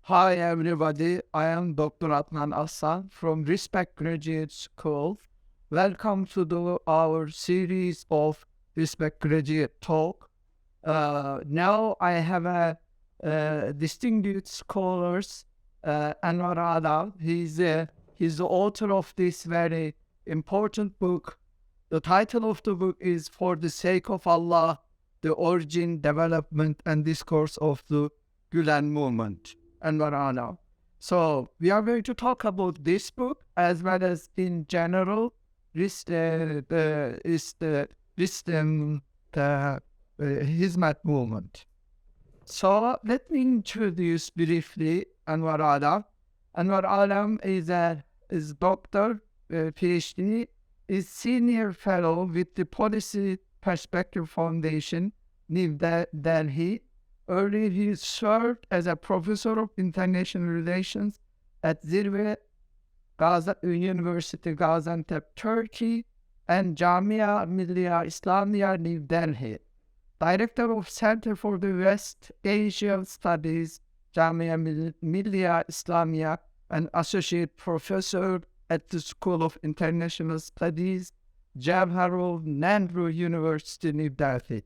Hi everybody, I am Dr. Adnan Aslan from Respect Graduate School. Welcome to our series of Respect Graduate Talk. Now I have a distinguished scholars, Anwar Alam. He's the author of this very important book. The title of the book is For the Sake of Allah, the Origin, Development and Discourse of the Gülen Movement. Anwar Alam. So we are going to talk about this book as well as in general the Hizmet Movement. So let me introduce briefly Anwar Alam. Anwar Alam is doctor, PhD, is senior fellow with the Policy Perspective Foundation, New Delhi. Earlier, he served as a professor of international relations at Zirve University, Gaziantep, Turkey, and Jamia Millia Islamia, New Delhi. Director of Center for the West Asian Studies, Jamia Millia Islamia, and associate professor at the School of International Studies, Jawaharlal Nehru University, New Delhi.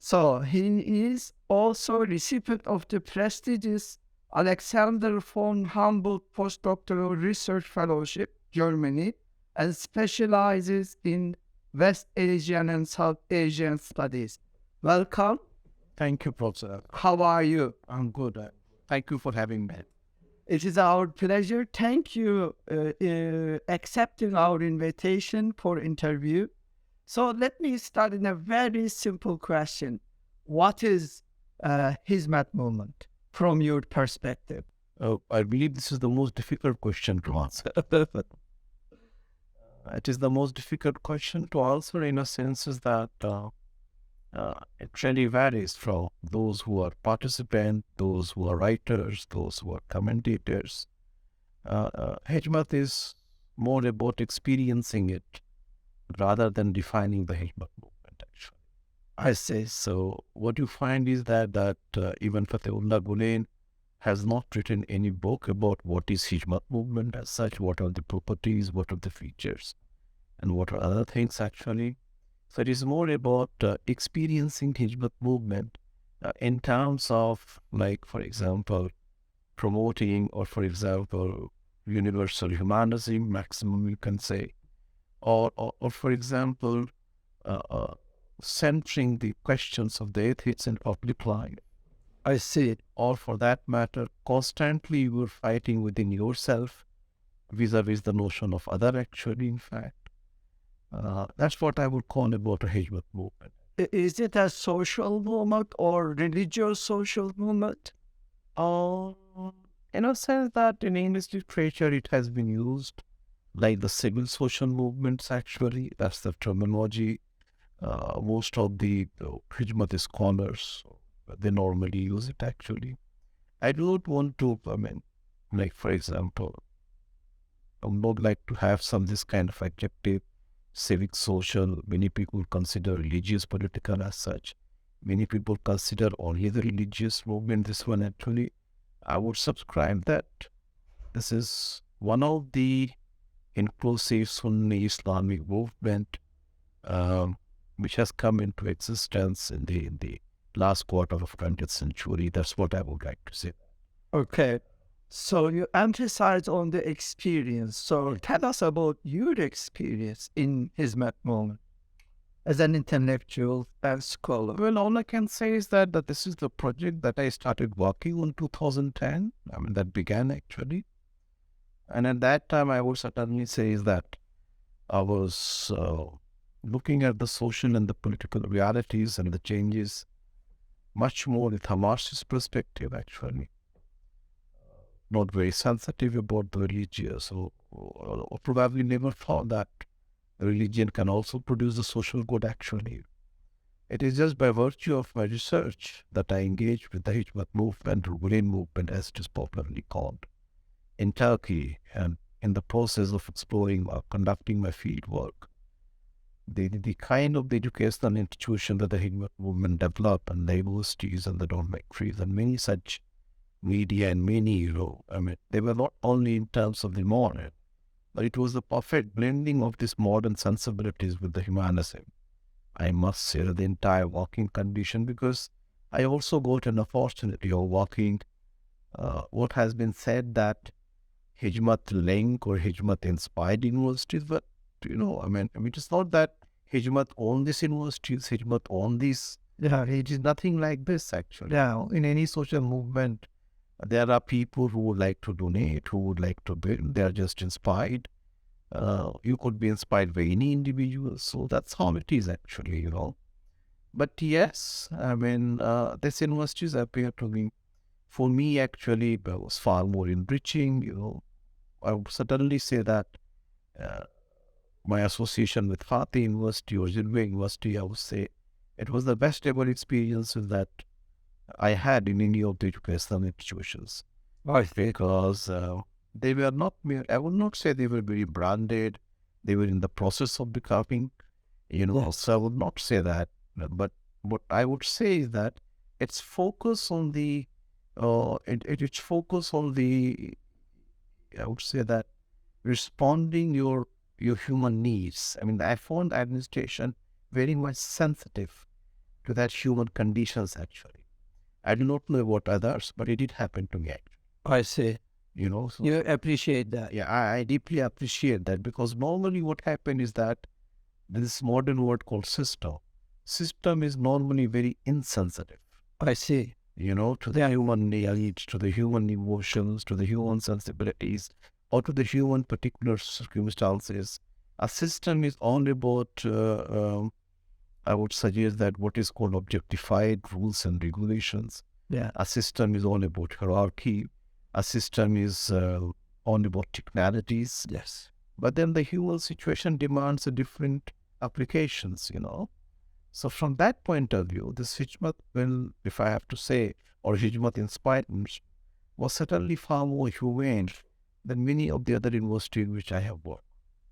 So he is also recipient of the prestigious Alexander von Humboldt Postdoctoral Research Fellowship, Germany, and specializes in West Asian and South Asian studies. Welcome. Thank you, Professor. How are you? I'm good. Thank you for having me. It is our pleasure. Thank you accepting our invitation for interview. So let me start in a very simple question. What is Hizmet Movement from your perspective? I believe this is the most difficult question to answer. It is the most difficult question to answer in a sense is that it really varies from those who are participants, those who are writers, those who are commentators. Hizmet is more about experiencing it rather than defining the Hizmet movement, actually. I see. So what you find is that even Fatehullah Gülen has not written any book about what is Hizmet movement as such, what are the properties, what are the features, and what are other things actually. So it is more about experiencing Hizmet movement in terms of, like, for example, promoting or, for example, universal humanism, maximum you can say, or for example, centering the questions of the ethics in public life. I see. Or for that matter, constantly you are fighting within yourself vis-a-vis the notion of other actually, in fact. That's what I would call about a Hizmet movement. Is it a social movement or religious social movement? In a sense that in English literature it has been used like the civil social movements actually. That's the terminology. Most of the Hizmet scholars, they normally use it actually. I don't want to, like for example, I would not like to have this kind of adjective, civic, social. Many people consider religious, political as such. Many people consider only the religious movement. This one actually, I would subscribe that this is one of the inclusive Sunni Islamic movement which has come into existence in the last quarter of 20th century. That's what I would like to say. Okay. So you emphasize on the experience. So tell us about your experience in Hizmet Movement as an intellectual and scholar. Well, all I can say is that this is the project that I started working on 2010. That began actually. And at that time, I would certainly say is that I was looking at the social and the political realities and the changes much more with a Marxist perspective, actually. Not very sensitive about the religious, or probably never thought that religion can also produce the social good, actually. It is just by virtue of my research that I engaged with the Hizmet movement, or Gülen movement as it is popularly called, in Turkey, and in the process of exploring or conducting my field work. The kind of the educational institution that the Hizmet movement developed, and the universities and the dormitories and many such media and many, they were not only in terms of the modern, but it was the perfect blending of these modern sensibilities with the humanism. I must say the entire working condition, because I also got an opportunity of working what has been said that Hizmet link or Hizmet inspired universities, but it is not that Hizmet own these universities, Hizmet own these. Yeah, it is nothing like this actually. Yeah, in any social movement, there are people who would like to donate, who would like to build. They are just inspired. You could be inspired by any individual. So that's how it is actually. But yes, these universities appear to be, for me actually, was far more enriching. I would certainly say that my association with Fatih University or Zilwe University, I would say it was the best ever experiences that I had in any of the educational institutions. Why? Because they were not mere, I would not say they were very branded. They were in the process of becoming, so I would not say that. But what I would say is that its focus on the, its focus on the, I would say that responding your human needs. I found administration very much sensitive to that human conditions actually. I do not know about others, but it did happen to me actually. I see. So, You appreciate that. Yeah, I deeply appreciate that, because normally what happened is that this modern word called system is normally very insensitive. I see. To the human needs, to the human emotions, to the human sensibilities, or to the human particular circumstances. A system is all about, I would suggest that what is called objectified rules and regulations. Yeah. A system is all about hierarchy. A system is all about technicalities. Yes. But then the human situation demands a different applications. So from that point of view, this Hizmet, well, if I have to say, or Hizmet inspired, was certainly far more humane than many of the other universities which I have worked.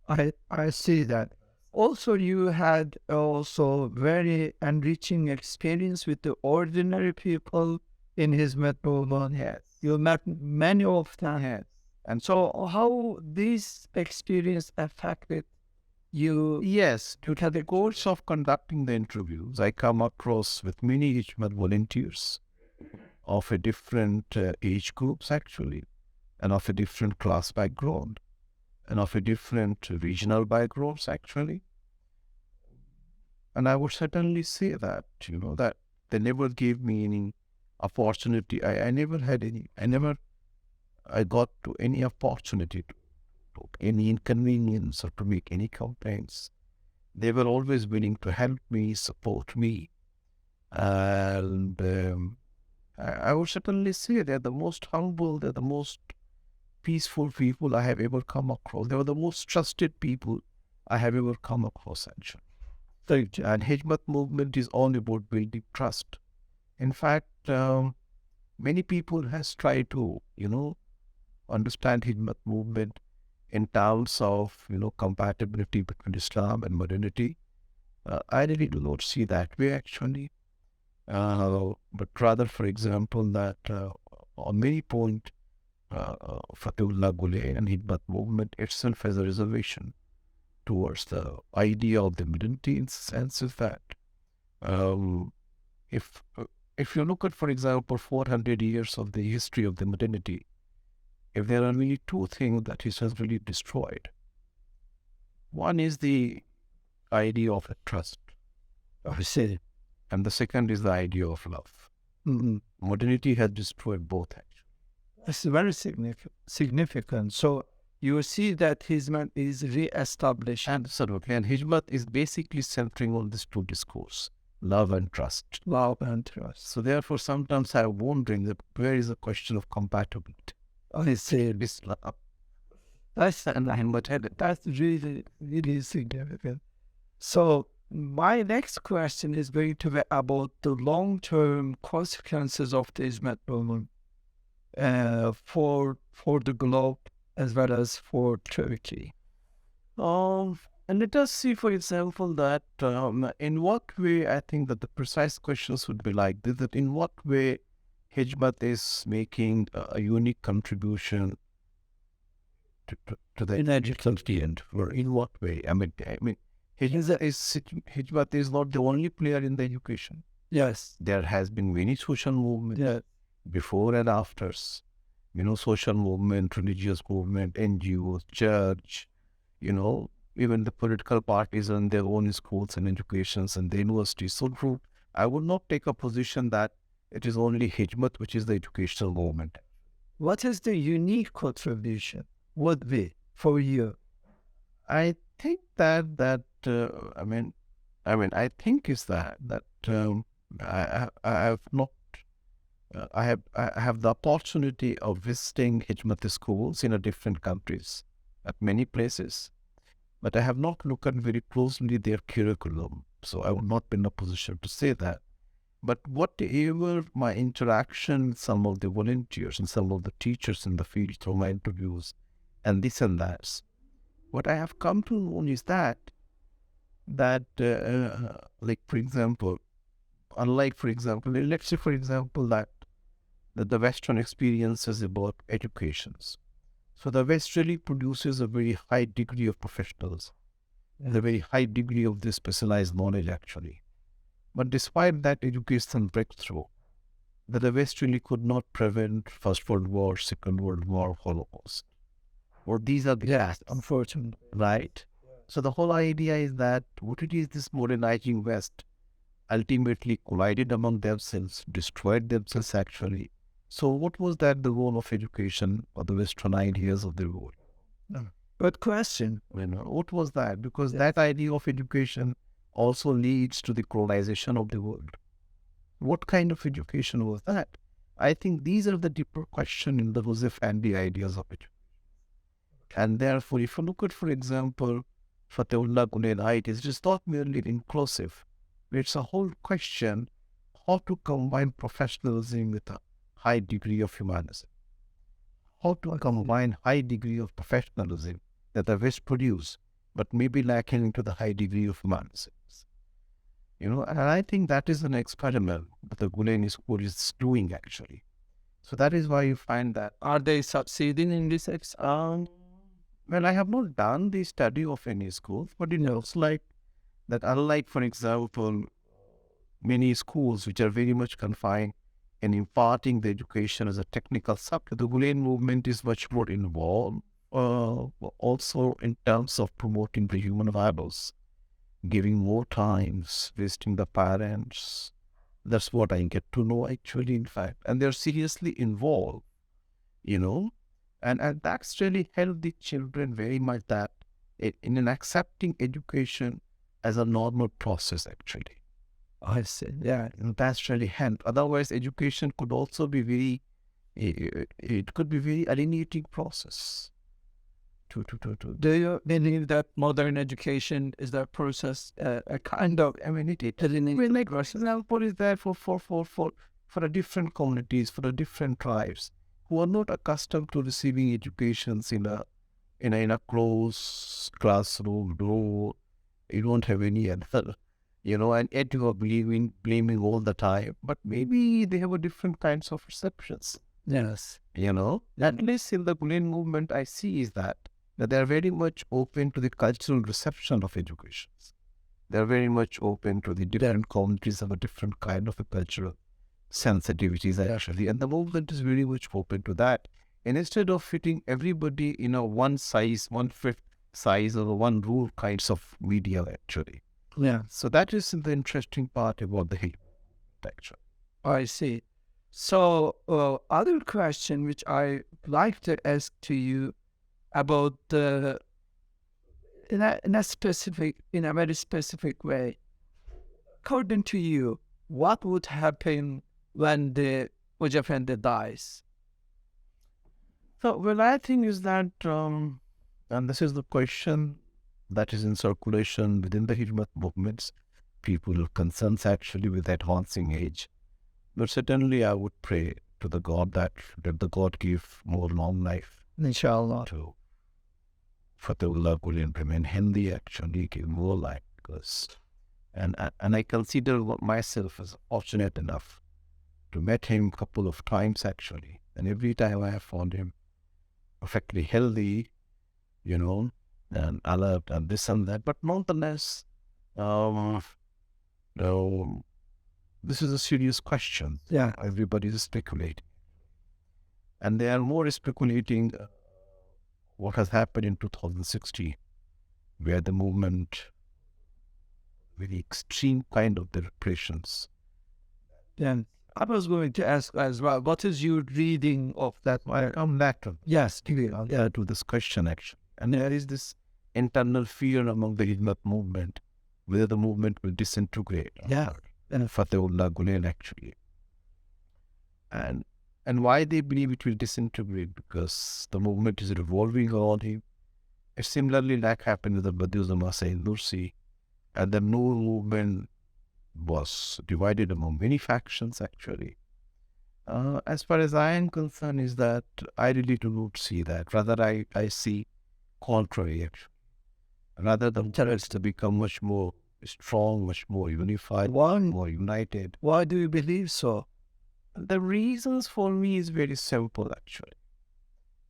I see that. Also, you had also very enriching experience with the ordinary people in Hizmet Movement. Yes. You met many of them. Yes. And so how this experience affected you? Yes, to the course of conducting the interviews, I come across with many Hizmet volunteers of a different age groups actually, and of a different class background, and of a different regional backgrounds actually. And I would certainly say that, that they never gave me any opportunity. I never had any, I got to any opportunity to any inconvenience or to make any complaints. They were always willing to help me, support me. And I would certainly say they're the most humble, they're the most peaceful people I have ever come across. They were the most trusted people I have ever come across actually. And Hizmet movement is all about building trust. In fact, many people has tried to, understand Hizmet movement in terms of, compatibility between Islam and modernity. I really do not see that way actually. But rather, for example, that on many points, Fatihullah Gülen and Hizmet movement itself has a reservation towards the idea of the modernity, in the sense of that if you look at, for example, 400 years of the history of the modernity, if there are really two things that it has really destroyed, one is the idea of a trust, and the second is the idea of love. Mm-hmm. Modernity has destroyed both actually. It's very significant. So you see that Hizmet is re-established. Absolutely. And Hizmet is basically centering on these two discourse, love and trust. Love and trust. So therefore, sometimes I'm wondering that where is the question of compatibility? I see. This love. That's really, really significant. So my next question is going to be about the long-term consequences of the Hizmet movement for the globe as well as for Turkey. And let us see, for example, that in what way, I think that the precise questions would be like this, that in what way Hizmet is making a unique contribution to the educational field. Or in what way? Hizmet is not the only player in the education. Yes. There has been many social movements before and afters. Social movement, religious movement, NGOs, church, even the political parties run their own schools and educations and the universities. So true. I would not take a position that it is only Hizmet which is the educational movement. What is the unique contribution would be for you? I think I think is that I have not. I have the opportunity of visiting Hizmet schools in different countries, at many places, but I have not looked at very closely their curriculum. So I would not be in a position to say that. But whatever my interaction with some of the volunteers and some of the teachers in the field through my interviews and this and that, what I have come to know is that like, for example, unlike, for example, let's say, for example, that the Western experiences about educations. So the West really produces a very high degree of professionals, and a very high degree of this specialized knowledge, actually. But despite that education breakthrough, the West really could not prevent First World War, Second World War, Holocaust. Or these are the facts, unfortunately. Right? So the whole idea is that what it is, this modernizing West ultimately collided among themselves, destroyed themselves actually. So what was that the role of education for the Western ideas of the world? Good question. What was that? Because that idea of education also leads to the colonization of the world. What kind of education was that? I think these are the deeper questions in the Joseph and the ideas of education. And therefore, if you look at, for example, Fatehullah Gülen, it is just not merely inclusive. It's a whole question how to combine professionalism with a high degree of humanism. How to combine high degree of professionalism that the West produce, but maybe lacking to the high degree of humanism. And I think that is an experiment that the Gülen school is doing actually. So that is why you find that. Are they succeeding in this experiment? Well, I have not done the study of any schools, but it looks like that unlike, for example, many schools which are very much confined in imparting the education as a technical subject, the Gülen movement is much more involved, also in terms of promoting the human values, giving more times, visiting the parents. That's what I get to know actually, in fact. And they're seriously involved, and that's really helped the children very much that in an accepting education as a normal process actually. I see. Yeah. That's really helped. Otherwise, education could also be it could be very alienating process. Do you believe that modern education is that process a kind of alienating? Like, for example, is there for the different communities, for the different tribes who are not accustomed to receiving educations in a closed classroom door. You don't have any other, and yet you are blaming all the time. But maybe they have a different kinds of perceptions. Yes. At least in the Gülen movement, I see is that they are very much open to the cultural reception of education. They are very much open to the different communities of a different kind of a cultural sensitivities actually. And the movement is very much open to that. And instead of fitting everybody in a one fit size or one rule kinds of media actually. Yeah. So that is the interesting part about the Hizmet actually. I see. So other question which I like to ask to you about in a very specific way. According to you, what would happen when the Hoca Efendi dies? So, well, I think is that, and this is the question that is in circulation within the Hizmet movements, people concerns actually with advancing age. But certainly I would pray to the God that the God give more long life. Inshallah. To Fatehullah Gülen remain healthy actually, give more life. Because, and I consider myself as fortunate enough to met him a couple of times actually. And every time I have found him perfectly healthy, and alert and this and that. But nonetheless, no, this is a serious question. Yeah. Everybody is speculating. And they are more speculating what has happened in 2016, where the movement, very extreme kind of the repressions. And I was going to ask as well, what is your reading of that? I come back to Yes, clear. to this question actually. And there is this internal fear among the Hizmet movement, whether the movement will disintegrate. Yeah. And Fatehullah Gülen actually. And why they believe it will disintegrate? Because the movement is revolving around him. It's similarly like happened with the Badiuzzama Sayyid Nursi. And the Noor movement was divided among many factions actually. As far as I am concerned is that I really do not see that. Rather, I see contrary actually. Rather, the terrorists to become much more strong, much more unified, more united. Why do you believe so? The reasons for me is very simple actually.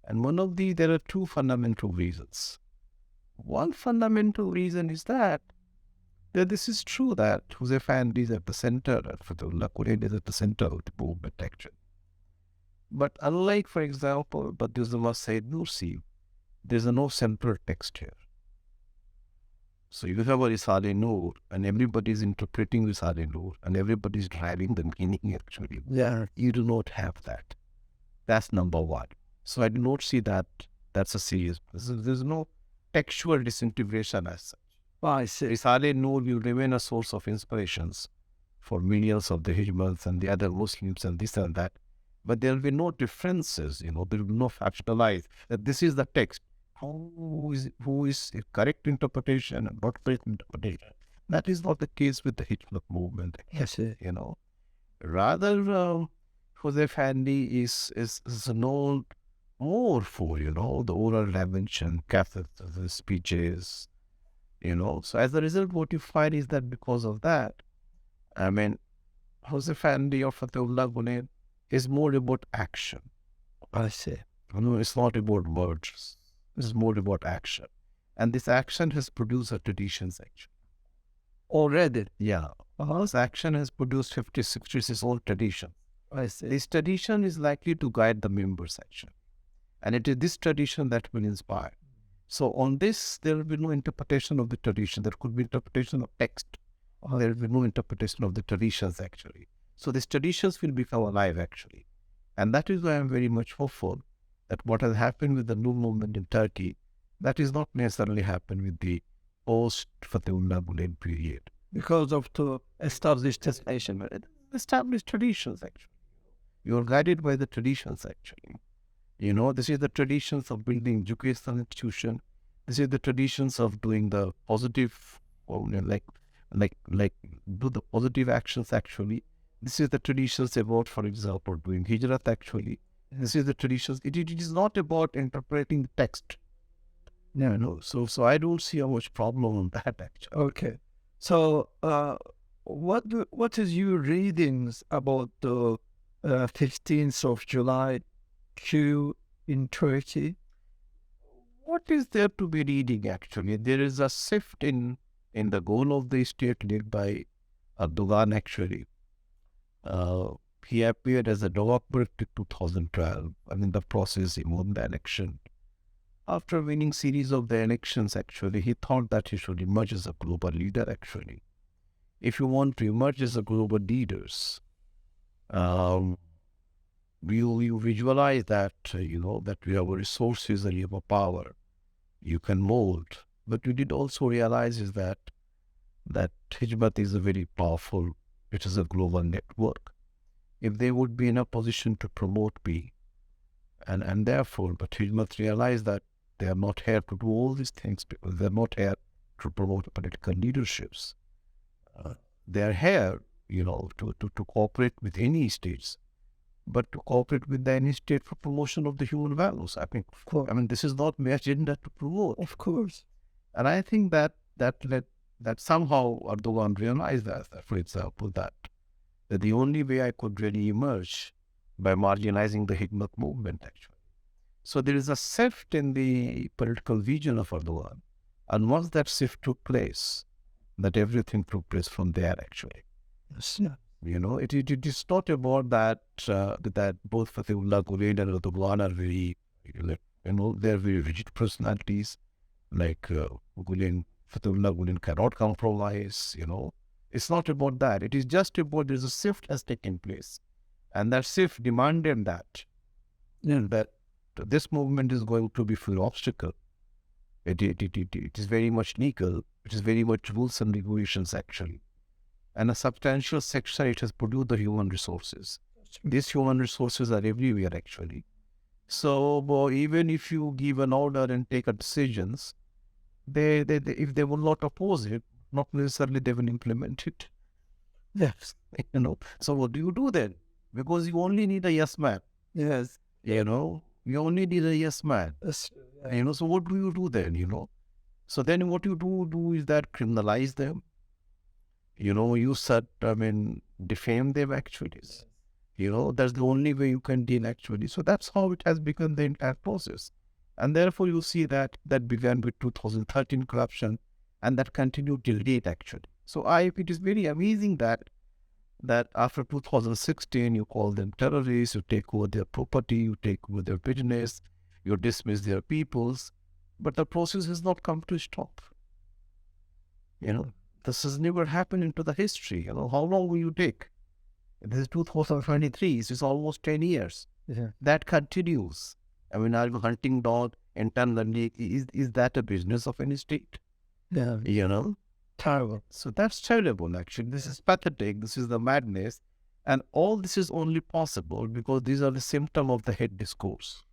And there are two fundamental reasons. One fundamental reason is that this is true that Huzaifa is at the center, and Fatehullah Gülen is at the center of the movement actually. But unlike, for example, Badiuzzama Sayyid Nursi, there's no central text here. So you have a Risale Noor, and everybody is interpreting Risale Noor, and everybody is driving the meaning actually. Yeah. You do not have that. That's number one. So I do not see that that's a serious. There's no textual disintegration as such. I see. Risale Noor will remain a source of inspirations for millions of the Hijmats and the other Muslims and this and that. But there will be no differences, there will be no factionalize that this is the text. Who is a correct interpretation and not correct interpretation? That is not the case with the Hizmet movement. Yes. Rather, Huzaifa is known more for, the oral dimension, catheters, speeches, So as a result, what you find is that because of that, Huzaifa or Fatehullah Gülen is more about action. I see. It's not about words. It's more about action. And this action has produced a tradition actually. Already? Yeah. This action has produced 50, 60 its own tradition. I see. This tradition is likely to guide the members actually. And it is this tradition that will inspire. So on this, there will be no interpretation of the tradition. There could be interpretation of text. Or there will be no interpretation of the traditions actually. So these traditions will become alive actually. And that is why I am very much hopeful that what has happened with the new movement in Turkey, that is not necessarily happened with the post-Fatehullah Gülen period. Because of the established tradition. Established traditions actually. You are guided by the traditions actually. This is the traditions of building educational institution. This is the traditions of doing the positive, do the positive actions actually. This is the traditions about, for example, doing hijrat actually. This is the traditions. It is not about interpreting the text. No. So I don't see how much problem on that actually. Okay. So what is your readings about the 15th of July coup in Turkey? What is there to be reading actually? There is a shift in the goal of the state led by Erdogan actually. He appeared as a developer in 2012, and in the process he won the election. After winning series of the elections actually, he thought that he should emerge as a global leader actually. If you want to emerge as a global leaders, you visualize that, that we have resources and you have a power, you can mold. But you did also realize is that Hizmet is a very powerful, it is a global network. If they would be in a position to promote me, and therefore, but Hizmet realized that they are not here to do all these things because they are not here to promote political leaderships. They are here, to cooperate with any states, but to cooperate with any state for promotion of the human values. This is not my agenda to promote. Of course. And I think that somehow Erdogan realized that, for example, that that the only way I could really emerge by marginalizing the Hizmet movement, actually. So there is a shift in the political vision of Erdogan. And once that shift took place, that everything took place from there, actually. Yes. Yeah. It is not about that both Fatehullah Gülen and Erdogan are very, they're very rigid personalities. Like Gülen, Fatehullah Gülen cannot compromise, It's not about that. It is just about there's a shift has taken place. And that shift demanded that this movement is going to be full obstacle. It is very much legal. It is very much rules and regulations, actually. And a substantial section, it has produced the human resources. These human resources are everywhere, actually. So even if you give an order and take a decisions, they if they will not oppose it, not necessarily they will implement it. Yes. So what do you do then? Because you only need a yes man. Yes. You only need a yes man. Yes. So what do you do then? So then what you do is that criminalize them. You defame them, actually. That's the only way you can deal, actually. So that's how it has become the entire process. And therefore you see that began with 2013 corruption and that continued till date, actually. So it is very amazing that after 2016, you call them terrorists, you take over their property, you take over their business, you dismiss their peoples, but the process has not come to stop. This has never happened into the history. How long will you take? This is 2023, so it's almost 10 years. Yeah. That continues. Are you hunting down internally? Is that a business of any state? Yeah. Terrible. So that's terrible, actually. This is pathetic. This is the madness. And all this is only possible because these are the symptoms of the hate discourse.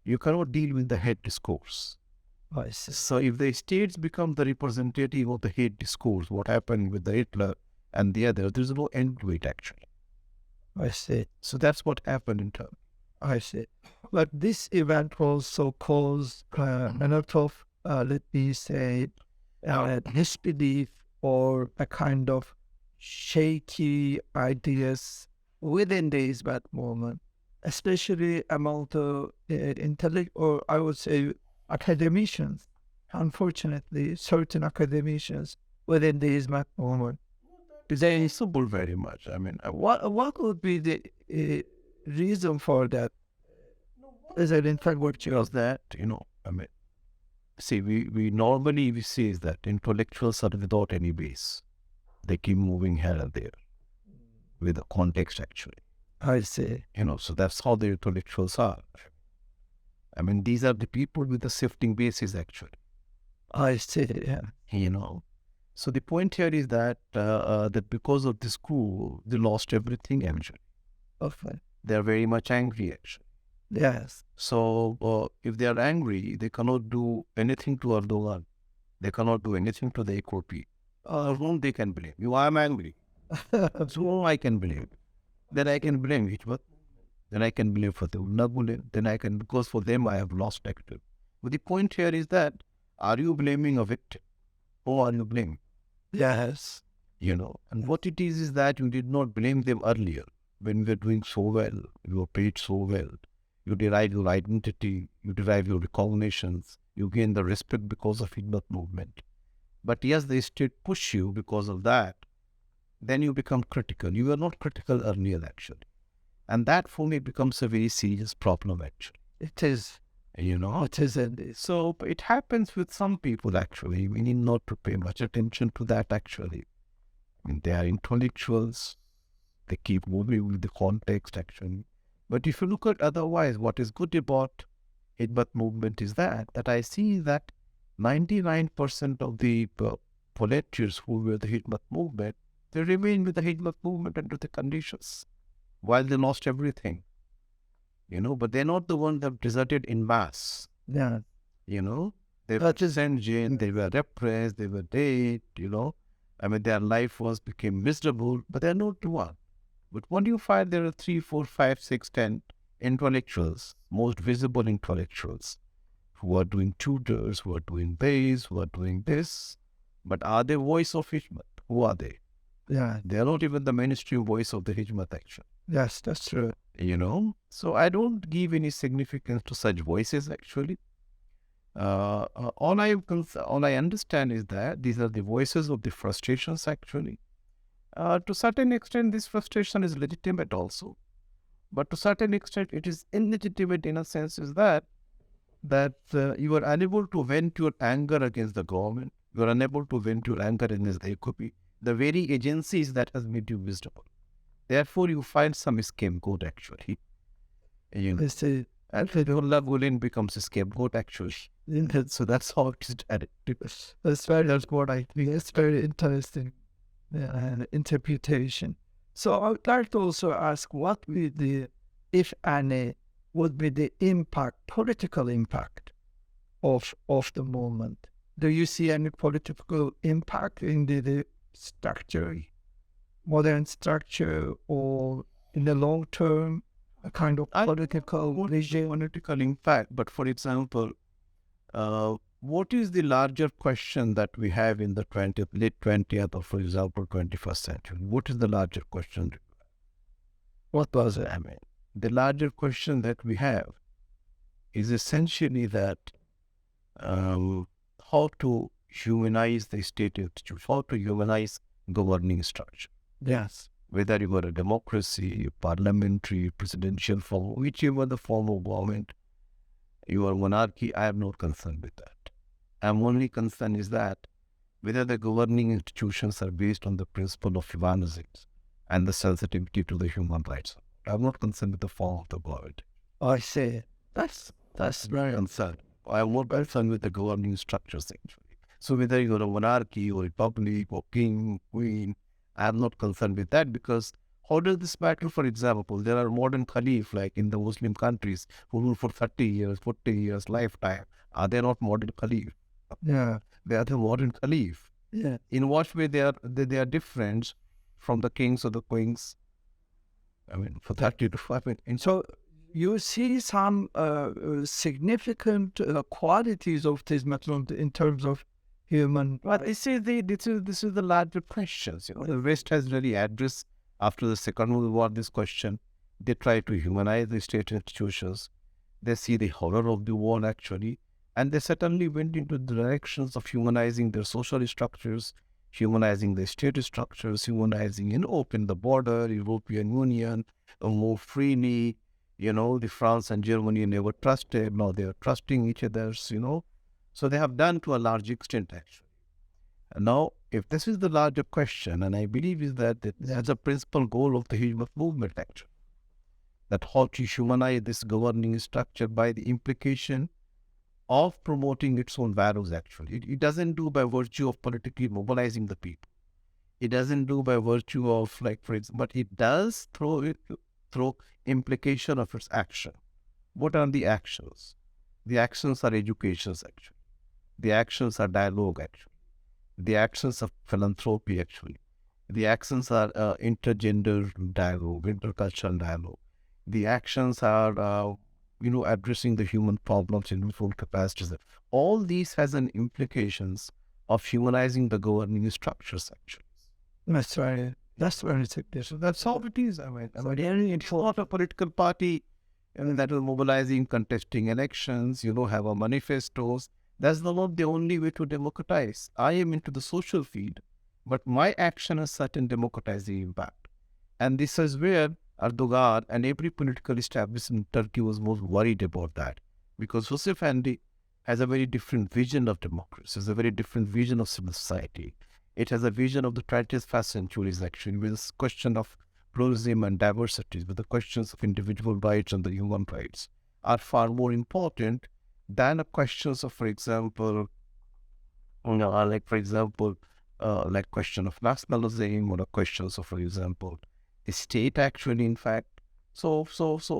You cannot deal with the hate discourse. I see. So if the states become the representative of the hate discourse, what happened with the Hitler and the other, there's no end to it, actually. I see. So that's what happened in Turkey. I see. But this event also caused a lot of, let me say, disbelief or a kind of shaky ideas within the Hizmet movement, especially among the intellect, or I would say academicians. Unfortunately, certain academicians within the Hizmet movement. They support very much. What would be the reason for that? Is it in fact what you because that, see, we normally see is that intellectuals are without any base. They keep moving here and there with the context, actually. I see. So that's how the intellectuals are. These are the people with the shifting bases, actually. I see, yeah. So the point here is that that because of this coup, they lost everything, actually. Okay. They are very much angry, actually. Yes. So if they are angry, they cannot do anything to Erdogan. They cannot do anything to the EKP. Whom they can blame? I am angry. So whom I can blame? Then I can blame Hizmet. Then I can blame Fatehullah Gülen. Then I can, because for them I have lost active. But the point here is that, are you blaming a victim? Who are you blaming? Yes. And what it is that you did not blame them earlier. When we were doing so well, you were paid so well. You derive your identity, you derive your recognitions, you gain the respect because of Hizmet movement. But yes, the state push you because of that. Then you become critical. You were not critical earlier, actually. And that for me becomes a very serious problem, actually. It is. It is indeed. So it happens with some people, actually. We need not to pay much attention to that, actually. They are intellectuals. They keep moving with the context, actually. But if you look at otherwise, what is good about Hizmet movement is that I see that 99% of the volunteers who were the Hizmet movement, they remain with the Hizmet movement under the conditions, while they lost everything. But they're not the ones that have deserted in mass. Yeah. They were sent jail, they were repressed, they were dead, their life became miserable, but they're not the one. But what do you find? There are 3, 4, 5, 6, 10 intellectuals, most visible intellectuals, who are doing tutors, who are doing this, who are doing this. But are they voice of Hizmet? Who are they? Yeah. They are not even the mainstream voice of the Hizmet actually. Yes, that's true. So I don't give any significance to such voices actually. All I understand is that these are the voices of the frustrations actually. To certain extent, this frustration is legitimate also, but to certain extent, it is illegitimate in a sense is that you are unable to vent your anger against the government. You are unable to vent your anger against the ECOP, the very agencies that has made you miserable. Therefore, you find some scapegoat actually. I see. And Fethullah Gülen becomes a scapegoat actually. So that's how it is directed. That's what I think. It's very interesting interpretation. So I would like to also ask, what would if any, would be the political impact of the movement? Do you see any political impact in the structure, modern structure, or in the long term, a kind of political vision? Political impact, but for example, what is the larger question that we have in the late 20th or, for example, 21st century? What is the larger question? What was it? I mean, the larger question that we have is essentially that how to humanize the state institution, how to humanize governing structure. Yes. Whether you are a democracy, parliamentary, presidential form, whichever the form of government, you are monarchy, I am not concerned with that. I'm only concerned is that whether the governing institutions are based on the principle of humanism and the sensitivity to the human rights. I'm not concerned with the form of the government. I see. That's very concerned. I'm more concerned with the governing structures actually. So whether you're a monarchy or republic or king, queen, I'm not concerned with that, because how does this matter? For example, there are modern caliph like in the Muslim countries who rule for 30 years, 40 years, lifetime. Are they not modern caliph? Yeah. They are the modern caliph. Yeah. In what way they are different from the kings or the queens? I mean, for 30 to 5 minutes. So you see some significant qualities of this method in terms of human. But this is the larger questions. The West has really addressed after the Second World War this question. They try to humanize the state institutions. They see the horror of the war actually, and they certainly went into the directions of humanizing their social structures, humanizing the state structures, humanizing open the border, European Union, move freely. The France and Germany never trusted. Now they are trusting each other. So they have done to a large extent actually. And now, if this is the larger question, and I believe is that that's a principal goal of the Hizmet movement actually, that how to humanize this governing structure by the implication of promoting its own values actually. It doesn't do by virtue of politically mobilizing the people. It doesn't do by virtue of for example, but it does through implication of its action. What are the actions? The actions are educations actually. The actions are dialogue actually. The actions of philanthropy actually. The actions are intergender dialogue, intercultural dialogue. The actions are addressing the human problems in full capacities. All these has an implications of humanizing the governing structures actually. That's right. That's very significant. So that's how it is. I mean, it's not a political party that is mobilizing, contesting elections, have a manifestos. That's not the only way to democratize. I am into the social field, but my action has certain democratizing impact. And this is where Erdogan and every political establishment in Turkey was most worried about that. Because Joseph Efendi has a very different vision of democracy, has a very different vision of civil society. It has a vision of the 21st century actually, with this question of pluralism and diversity, with the questions of individual rights and the human rights are far more important than the questions of, for example, question of nationalism, or the questions of, for example, the state actually, in fact. So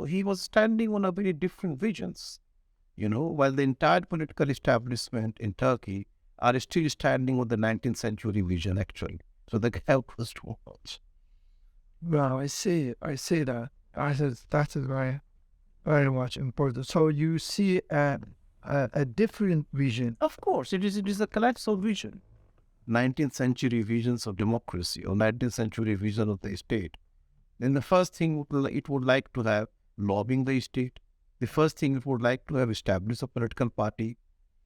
he was standing on a very different visions, while the entire political establishment in Turkey are still standing on the 19th century vision actually. So the gap was too much. Well, I see that. That is very, very much important. So you see a different vision. Of course, it is a collapse of vision. 19th century visions of democracy or 19th century vision of the state, then the first thing it would like to have lobbying the state. The first thing it would like to have established a political party.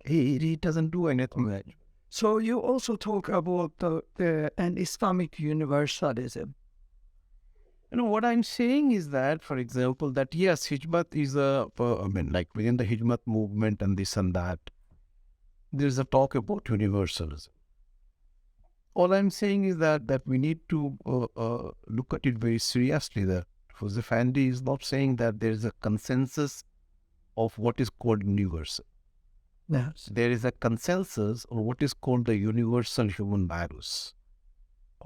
He doesn't do anything like that. So you also talk about an Islamic universalism. What I'm saying is that, for example, that yes, Hizmet is like within the Hizmet movement and this and that, there's a talk about universalism. All I'm saying is that we need to look at it very seriously. That Jose Fandi is not saying that there is a consensus of what is called universal. Yes. There is a consensus on what is called the universal human values.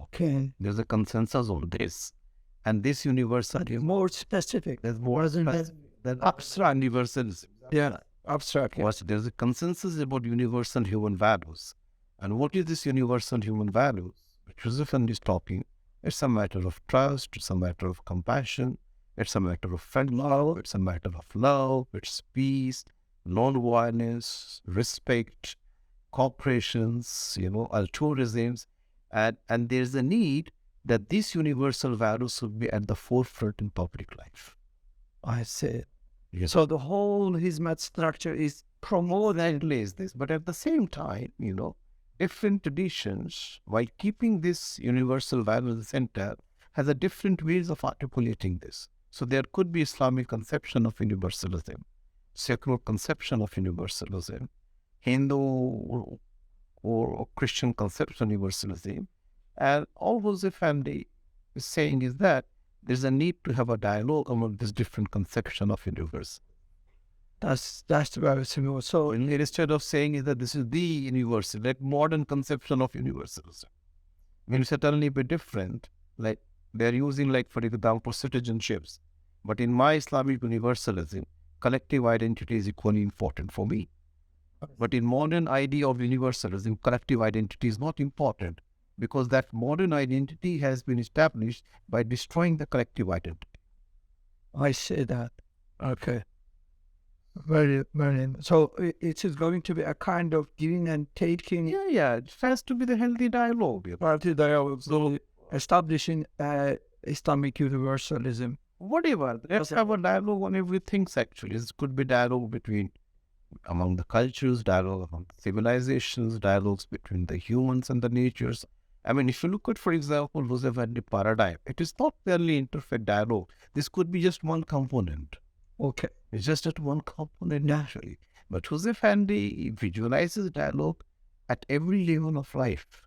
Okay. There's a consensus on this. And this universal But more specific. There's more specific than abstract universalism. Yeah, abstract. Yes. There's a consensus about universal human values. And what is this universal human values? Which Joseph is talking. It's a matter of trust, it's a matter of compassion, it's a matter of love, it's a matter of love, it's peace, non-violence, respect, cooperations, altruisms. And there's a need that these universal values should be at the forefront in public life. I see. Yes. So the whole Hizmet structure is promoting this, but at the same time, different traditions, while keeping this universal value at the center, has a different ways of articulating this. So there could be Islamic conception of universalism, secular conception of universalism, Hindu or Christian conception of universalism. And all Jose Fandi is saying is that there's a need to have a dialogue among this different conception of universe. That's very similar. So Instead of saying is that this is the universal, like modern conception of universalism, will certainly be different. Like they're using, like for example, citizenships. But in my Islamic universalism, collective identity is equally important for me. But in modern idea of universalism, collective identity is not important because that modern identity has been established by destroying the collective identity. I see that. Okay. Very, very. So it is going to be a kind of giving and taking. Yeah. It has to be the healthy dialogue. Party dialogue. So establishing Islamic universalism. Whatever. Let's have a dialogue on everything, actually. This could be dialogue among the cultures, dialogue among the civilizations, dialogues between the humans and the natures. I mean, if you look at, for example, Jose Fandi paradigm, it is not merely interfaith dialogue. This could be just one component. Okay. It's just at one component naturally. But Jose Fandi visualizes dialogue at every level of life.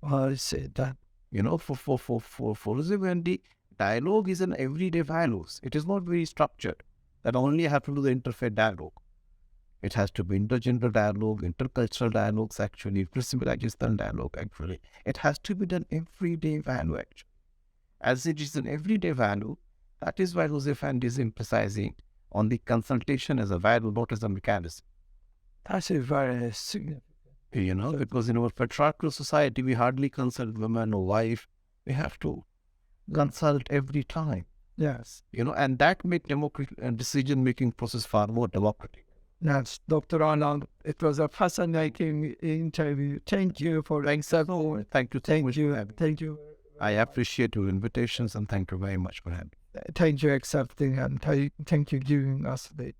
I see that. For Jose Fandi, dialogue is an everyday values. It is not very structured. That only have to do the interfaith dialogue. It has to be intergender dialogue, intercultural dialogues, actually, intercivilizational dialogue, actually. It has to be done everyday value, actually. As it is an everyday value, that is why Jose Fandi is emphasizing on the consultation as a value, not as a mechanism. That's a very significant. Because in our patriarchal society, we hardly consult woman or wife. We have to consult every time. Yes. And that makes decision-making process far more democratic. Yes, Dr. Alam, it was a fascinating interview. Thank you for Thank you. Thank you. I appreciate your invitations and thank you very much for having me. Thank you accepting and thank you giving us the